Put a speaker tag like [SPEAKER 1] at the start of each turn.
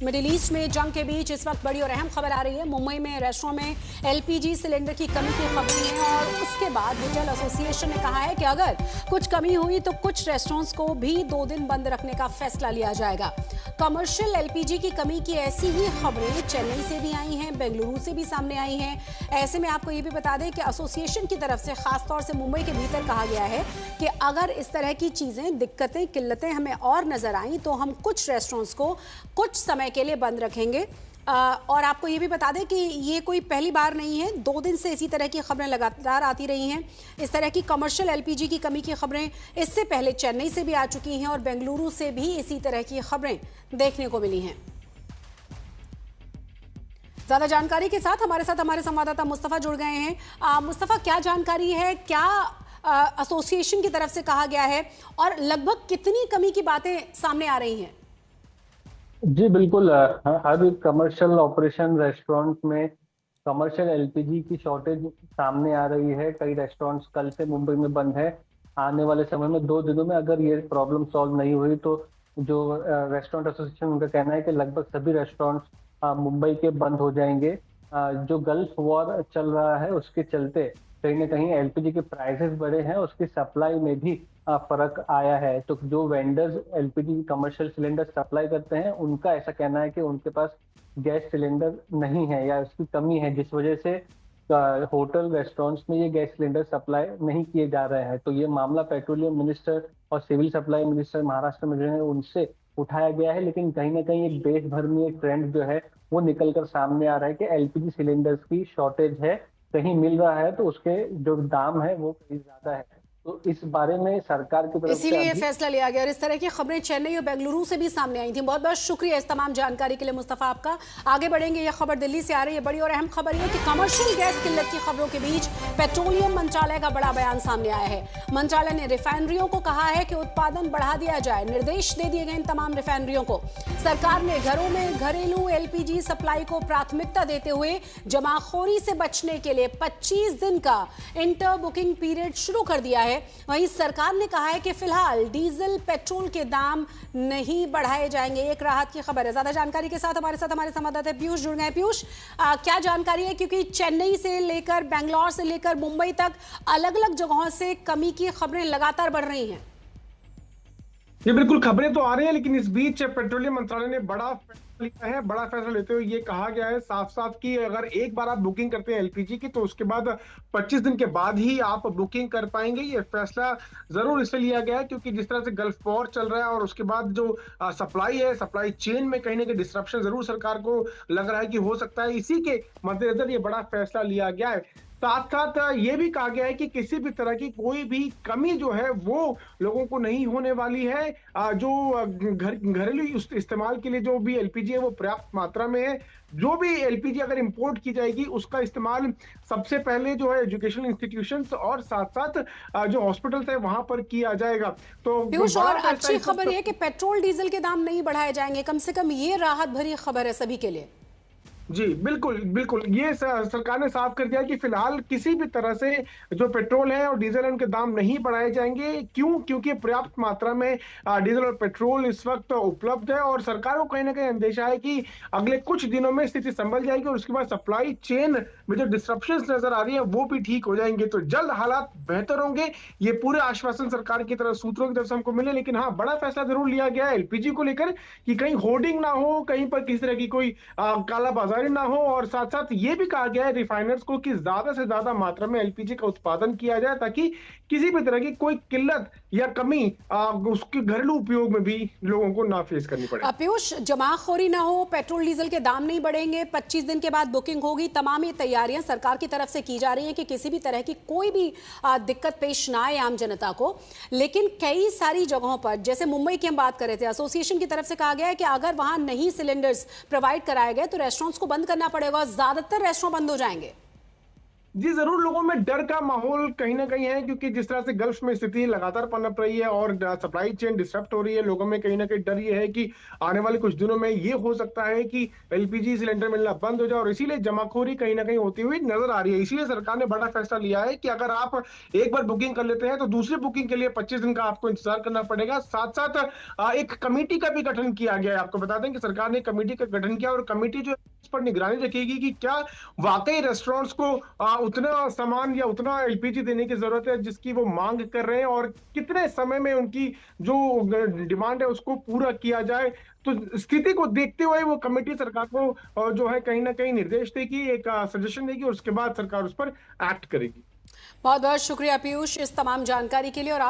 [SPEAKER 1] Middle east में जंग के बीच इस वक्त बड़ी और अहम खबर आ रही है। मुंबई में रेस्टोरेंट में एलपीजी सिलेंडर की कमी की खबरें हैं और उसके बाद होटल एसोसिएशन ने कहा है कि अगर कुछ कमी हुई तो कुछ रेस्टोरेंट्स को भी 2 दिन बंद रखने का फैसला लिया जाएगा। कमर्शियल एलपीजी की कमी की ऐसी ही खबरें चेन्नई से भी आई हैं, बेंगलुरु से भी सामने आई हैं। ऐसे में आपको ये भी बता दें कि एसोसिएशन की तरफ से खासतौर से मुंबई के भीतर कहा गया है कि अगर इस तरह की चीजें, दिक्कतें, किल्लतें हमें और नजर आई तो हम कुछ रेस्टोरेंट्स को कुछ समय के लिए बंद रखेंगे। और आपको ये भी बता दें कि ये कोई पहली बार नहीं है, 2 दिन से इसी तरह की खबरें लगातार आती रही हैं। इस तरह की कमर्शियल एलपीजी की कमी की खबरें इससे पहले चेन्नई से भी आ चुकी हैं और बेंगलुरु से भी इसी तरह की खबरें देखने को मिली हैं। ज्यादा जानकारी के साथ हमारे संवाददाता मुस्तफा जुड़ गए हैं। मुस्तफा, क्या जानकारी है, क्या एसोसिएशन की तरफ से कहा गया है और लगभग कितनी कमी की बातें सामने आ रही हैं?
[SPEAKER 2] जी बिल्कुल, हर कमर्शियल ऑपरेशन रेस्टोरेंट में कमर्शियल एलपीजी की शॉर्टेज सामने आ रही है। कई रेस्टोरेंट्स कल से मुंबई में बंद है। आने वाले समय में 2 दिनों में अगर ये प्रॉब्लम सॉल्व नहीं हुई तो जो रेस्टोरेंट एसोसिएशन, उनका कहना है कि लगभग सभी रेस्टोरेंट्स मुंबई के बंद हो जाएंगे। जो गल्फ वॉर चल रहा है उसके चलते कहीं ना कहीं एलपीजी के प्राइसेस बढ़े हैं, उसकी सप्लाई में भी फर्क आया है। तो जो vendors LPG commercial cylinder supply करते हैं, उनका ऐसा कहना है कि उनके पास गैस सिलेंडर नहीं है या उसकी कमी है, जिस वजह से होटल रेस्टोरेंट्स में ये गैस सिलेंडर सप्लाई नहीं किए जा रहे हैं। तो ये मामला पेट्रोलियम मिनिस्टर और सिविल सप्लाई मिनिस्टर महाराष्ट्र में जो है उनसे उठाया गया है। लेकिन कहीं ना कहीं एक देश भर में एक ट्रेंड जो है वो निकल कर सामने आ रहा है कि एलपीजी सिलेंडर्स की शॉर्टेज है। कहीं मिल रहा है तो उसके जो दाम है वो कहीं ज्यादा है। तो इस बारे में सरकार की तरफ से
[SPEAKER 1] इसीलिए ये फैसला लिया गया और इस तरह की खबरें चेन्नई और बेंगलुरु से भी सामने आई थी। बहुत बहुत शुक्रिया इस तमाम जानकारी के लिए मुस्तफा आपका। आगे बढ़ेंगे, यह खबर दिल्ली से आ रही है। बड़ी और अहम खबर यह कि कमर्शियल गैस किल्लत की खबरों के बीच पेट्रोलियम मंत्रालय का बड़ा बयान सामने आया है। मंत्रालय ने रिफाइनरियों को कहा है कि उत्पादन बढ़ा दिया जाए। निर्देश दे दिए गए इन तमाम रिफाइनरियों को। सरकार ने घरों में घरेलू एलपीजी सप्लाई को प्राथमिकता देते हुए जमाखोरी से बचने के लिए 25 दिन का इंटर बुकिंग पीरियड शुरू कर दिया है। वहीं सरकार ने कहा है कि फिलहाल डीजल पेट्रोल के दाम नहीं बढ़ाए जाएंगे। एक राहत की खबर है। ज्यादा जानकारी के साथ हमारे संवाददाता पीयूष जुड़ गए। पीयूष, क्या जानकारी है, क्योंकि चेन्नई से लेकर बेंगलोर से लेकर मुंबई तक अलग अलग जगहों से कमी की खबरें लगातार बढ़ रही हैं।
[SPEAKER 3] ये बिल्कुल खबरें तो आ रही हैं, लेकिन इस बीच पेट्रोलियम मंत्रालय ने बड़ा फैसला लिया है। बड़ा फैसला लेते हुए ये कहा गया है साफ साफ कि अगर एक बार आप बुकिंग करते हैं एलपीजी की तो उसके बाद 25 दिन के बाद ही आप बुकिंग कर पाएंगे। ये फैसला जरूर इसलिए लिया गया है क्योंकि जिस तरह से गल्फ वॉर चल रहा है और उसके बाद जो सप्लाई है, सप्लाई चेन में कहीं ना कहीं डिस्ट्रप्शन जरूर सरकार को लग रहा है कि हो सकता है। इसी के मद्देनजर ये बड़ा फैसला लिया गया है। साथ साथ ये भी कहा गया है कि किसी भी तरह की कोई भी कमी जो है वो लोगों को नहीं होने वाली है। जो घरेलू इस्तेमाल के लिए जो भी एलपीजी है वो पर्याप्त मात्रा में है। जो भी एलपीजी अगर इंपोर्ट की जाएगी उसका इस्तेमाल सबसे पहले जो है एजुकेशनल इंस्टीट्यूशंस और साथ साथ जो हॉस्पिटल्स है वहां पर किया जाएगा। तो
[SPEAKER 1] पीयूष, और अच्छी खबर यह कि पेट्रोल डीजल के दाम नहीं बढ़ाए जाएंगे। कम से कम ये राहत भरी खबर है सभी के लिए।
[SPEAKER 3] जी बिल्कुल बिल्कुल, ये सरकार ने साफ कर दिया कि फिलहाल किसी भी तरह से जो पेट्रोल है और डीजल है उनके दाम नहीं बढ़ाए जाएंगे। क्यों? क्योंकि पर्याप्त मात्रा में डीजल और पेट्रोल इस वक्त उपलब्ध है और सरकार को कहीं ना कहीं अंदेशा है कि अगले कुछ दिनों में स्थिति संभल जाएगी और उसके बाद सप्लाई चेन में जो डिस्ट्रप्शन नजर आ रही है वो भी ठीक हो जाएंगे। तो जल्द हालात बेहतर होंगे, ये पूरे आश्वासन सरकार की तरफ, सूत्रों की तरफ से हमको मिले। लेकिन हाँ, बड़ा फैसला जरूर लिया गया है एलपीजी को लेकर कि कहीं होर्डिंग ना हो, कहीं पर किसी तरह की कोई काला बाजार ना हो। और साथ साथ ये भी कहा गया है रिफाइनर्स को कि ज्यादा से ज्यादा मात्रा में एलपीजी का उत्पादन किया जाए ताकि किसी भी तरह की कोई किल्लत या कमी उसके घरेलू उपयोग में भी लोगों को ना फेस करनी पड़े।
[SPEAKER 1] पीयूष, जमाखोरी ना हो, पेट्रोल डीजल के दाम नहीं बढ़ेंगे, 25 दिन के बाद बुकिंग होगी। तमाम ये तैयारियां सरकार की तरफ से की जा रही हैं कि किसी भी तरह की कोई भी दिक्कत पेश ना आए आम जनता को। लेकिन कई सारी जगहों पर, जैसे मुंबई की हम बात कर रहे थे, एसोसिएशन की तरफ से कहा गया है कि अगर वहां नहीं सिलेंडर्स प्रोवाइड कराए गए तो रेस्टोरेंट्स को बंद करना पड़ेगा। ज्यादातर रेस्टोरेंट बंद हो जाएंगे।
[SPEAKER 3] जी जरूर, लोगों में डर का माहौल कहीं ना कहीं है, क्योंकि जिस तरह से गल्फ में स्थिति लगातार पनप रही है और सप्लाई चेन डिस्टर्ब हो रही है, लोगों में कहीं ना कहीं डर ये है कि आने वाले कुछ दिनों में ये हो सकता है कि एलपीजी सिलेंडर मिलना बंद हो जाए, और इसीलिए जमाखोरी कहीं ना कहीं होती हुई नजर आ रही है। इसीलिए सरकार ने बड़ा फैसला लिया है कि अगर आप एक बार बुकिंग कर लेते हैं तो दूसरी बुकिंग के लिए 25 दिन का आपको इंतजार करना पड़ेगा। साथ साथ एक कमेटी का भी गठन किया गया है। आपको बता दें कि सरकार ने कमेटी का गठन किया, और कमेटी जो इस पर निगरानी रखेगी कि क्या वाकई रेस्टोरेंट्स को उतना सामान या उतना एलपीजी देने की जरूरत है जिसकी वो मांग कर रहे हैं, और कितने समय में उनकी जो डिमांड है उसको पूरा किया जाए। तो स्थिति को देखते हुए वो कमेटी सरकार को जो है कहीं ना कहीं निर्देश देगी, एक सजेशन देगी, और उसके बाद सरकार उस पर एक्ट करेगी।
[SPEAKER 1] बहुत बहुत शुक्रिया पीयूष इस तमाम जानकारी के लिए। और